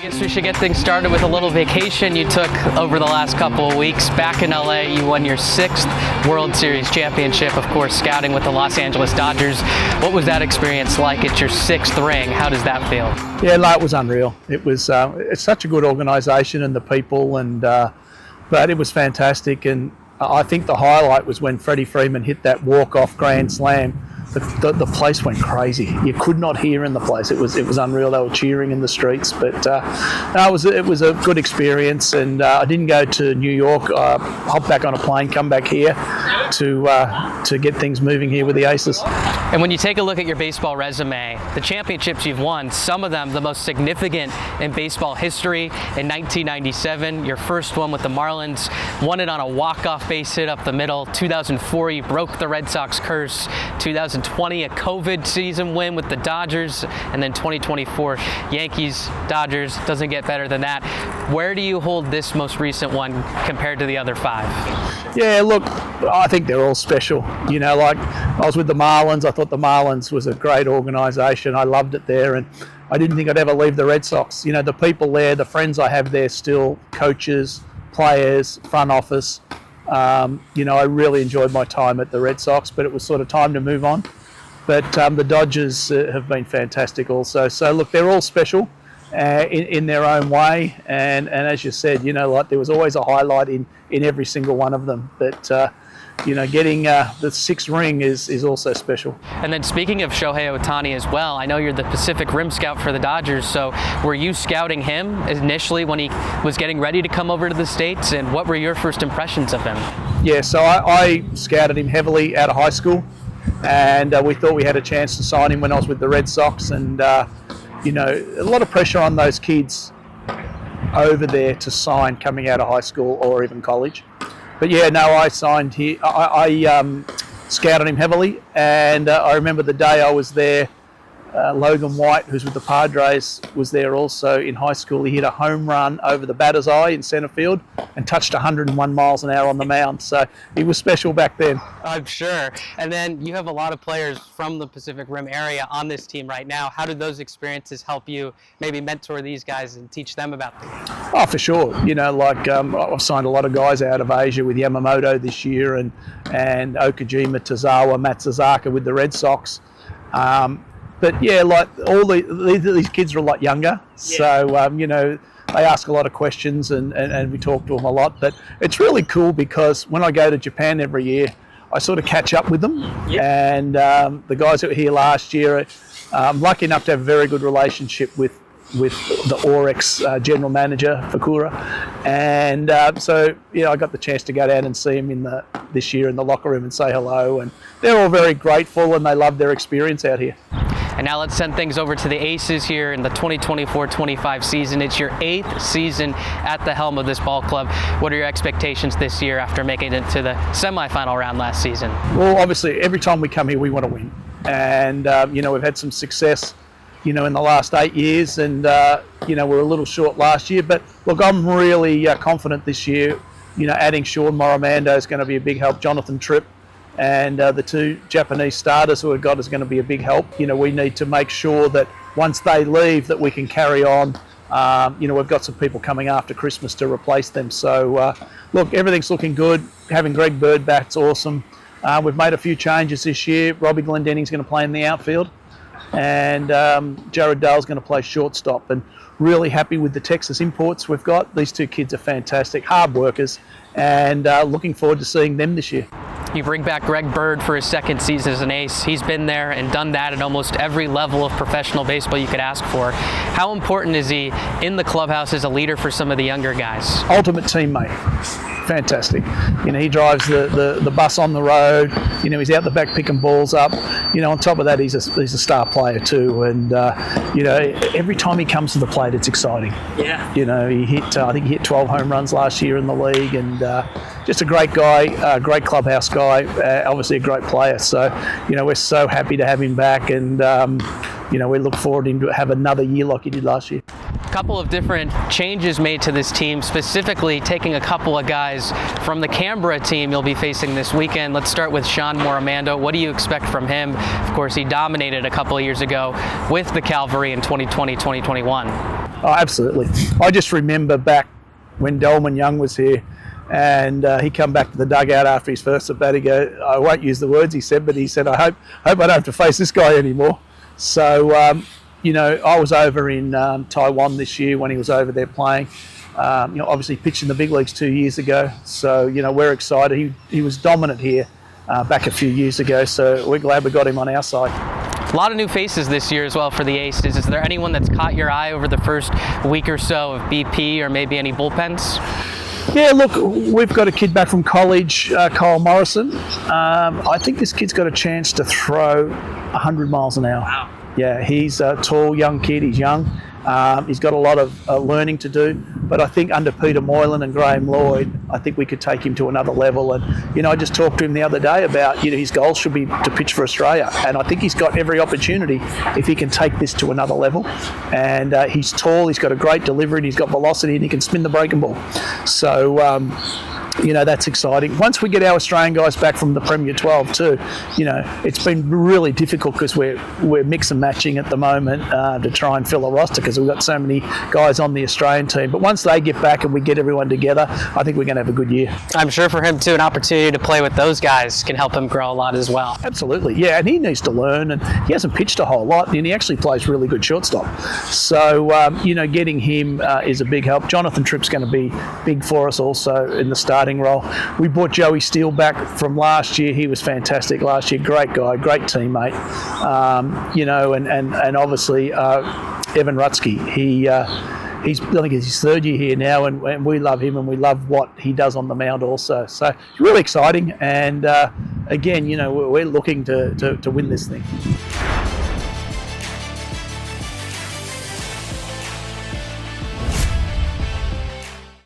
guess we should get things started with a little vacation you took over the last couple of weeks. Back in LA, you won your 6th World Series championship, of course, scouting with the Los Angeles Dodgers. What was that experience like? It's your 6th ring. How does that feel? Yeah, no, it was unreal. It was it's such a good organisation and the people, and but it was fantastic. And I think the highlight was when Freddie Freeman hit that walk-off grand slam. The place went crazy. You could not hear in the place. It was unreal. They were cheering in the streets. But no, it was a good experience. And I didn't go to New York. Hopped back on a plane, come back here to get things moving here with the Aces. And when you take a look at your baseball resume, the championships you've won, some of them the most significant in baseball history. In 1997, your first one with the Marlins, won it on a walk-off base hit up the middle. 2004, you broke the Red Sox curse. 2020, a COVID season win with the Dodgers. And then 2024, Yankees, Dodgers, doesn't get better than that. Where do you hold this most recent one compared to the other 5? Yeah, look, I think they're all special. You know, like I was with the Marlins. I thought the Marlins was a great organisation. I loved it there, and I didn't think I'd ever leave the Red Sox. You know, the people there, the friends I have there still, coaches, players, front office. You know, I really enjoyed my time at the Red Sox, but it was sort of time to move on. But the Dodgers have been fantastic also. So look, they're all special in their own way. And as you said, you know, like there was always a highlight in every single one of them. But you know, getting the 6th ring is also special. And then speaking of Shohei Ohtani as well, I know you're the Pacific Rim scout for the Dodgers, so were you scouting him initially when he was getting ready to come over to the States, and what were your first impressions of him? Yeah, so I scouted him heavily out of high school, and we thought we had a chance to sign him when I was with the Red Sox, and you know, a lot of pressure on those kids over there to sign coming out of high school or even college. But yeah, no, I signed here. I scouted him heavily, and I remember the day I was there, Logan White, who's with the Padres, was there also in high school. He hit a home run over the batter's eye in centre field and touched 101 miles an hour on the mound. So he was special back then. I'm sure. And then you have a lot of players from the Pacific Rim area on this team right now. How did those experiences help you maybe mentor these guys and teach them about them? Oh, for sure. You know, like I've signed a lot of guys out of Asia with Yamamoto this year, and Okajima, Tozawa, Matsuzaka with the Red Sox. But yeah, like all these kids are a lot younger, so you know, they ask a lot of questions and we talk to them a lot. But it's really cool because when I go to Japan every year, I sort of catch up with them. And the guys that were here last year, I'm lucky enough to have a very good relationship with the Oryx general manager, Fakura. And so, you know, I got the chance to go down and see him this year in the locker room and say hello. And they're all very grateful and they love their experience out here. And now let's send things over to the Aces here in the 2024-25 season. It's your 8th season at the helm of this ball club. What are your expectations this year after making it to the semifinal round last season? Well, obviously, every time we come here, we want to win. And, you know, we've had some success, you know, in the last 8 years. And, you know, we're a little short last year. But, look, I'm really confident this year. You know, adding Sean Moramando is going to be a big help. Jonathan Tripp. And the 2 Japanese starters who we've got is going to be a big help. You know, we need to make sure that once they leave that we can carry on. You know, we've got some people coming after Christmas to replace them. So, look, everything's looking good. Having Greg Bird back's awesome. We've made a few changes this year. Robbie Glendenning's going to play in the outfield. And Jared Dale's going to play shortstop. And really happy with the Texas imports we've got. These 2 kids are fantastic, hard workers. And looking forward to seeing them this year. You bring back Greg Bird for his 2nd season as an ace. He's been there and done that at almost every level of professional baseball you could ask for. How important is he in the clubhouse as a leader for some of the younger guys? Ultimate teammate. Fantastic. You know, he drives the bus on the road. You know, he's out the back picking balls up. You know, on top of that, he's a star player too. And, you know, every time he comes to the plate, it's exciting. Yeah. You know, I think he hit 12 home runs last year in the league, and just a great guy, great clubhouse guy, obviously a great player. So, you know, we're so happy to have him back, and, you know, we look forward to him to have another year like he did last year. A couple of different changes made to this team, specifically taking a couple of guys from the Canberra team you'll be facing this weekend. Let's start with Sean Moramando. What do you expect from him? Of course, he dominated a couple of years ago with the Cavalry in 2020-2021. Oh, absolutely. I just remember back when Dolman Young was here, and he come back to the dugout after his first at bat. He go, I won't use the words he said, but he said, I hope I don't have to face this guy anymore. So, I was over in Taiwan this year when he was over there playing. Obviously pitched in the big leagues 2 years ago. So, we're excited. He was dominant here back a few years ago. So we're glad we got him on our side. A lot of new faces this year as well for the Aces. Is there anyone that's caught your eye over the first week or so of BP or maybe any bullpens? Yeah, look, we've got a kid back from college, Kyle Morrison. I think this kid's got a chance to throw 100 miles an hour. Wow. Yeah, he's a tall, young kid. He's young. He's got a lot of learning to do. But I think under Peter Moylan and Graham Lloyd, I think we could take him to another level. And, I just talked to him the other day about, his goal should be to pitch for Australia. And I think he's got every opportunity if he can take this to another level. And he's tall, he's got a great delivery, and he's got velocity, and he can spin the breaking ball. So, that's exciting. Once we get our Australian guys back from the Premier 12 too, it's been really difficult because we're mix and matching at the moment to try and fill a roster because we've got so many guys on the Australian team. But once they get back and we get everyone together, I think we're going to have a good year. I'm sure for him too, an opportunity to play with those guys can help him grow a lot as well. Absolutely, yeah, and he needs to learn, and he hasn't pitched a whole lot, and he actually plays really good shortstop. So, getting him is a big help. Jonathan Tripp's going to be big for us also in the starting role. We brought Joey Steele back from last year. He was fantastic last year. Great guy, great teammate. And obviously Evan Rutsky. He's I think it's his third year here now, and we love him and we love what he does on the mound also. So it's really exciting. And again, we're looking to win this thing.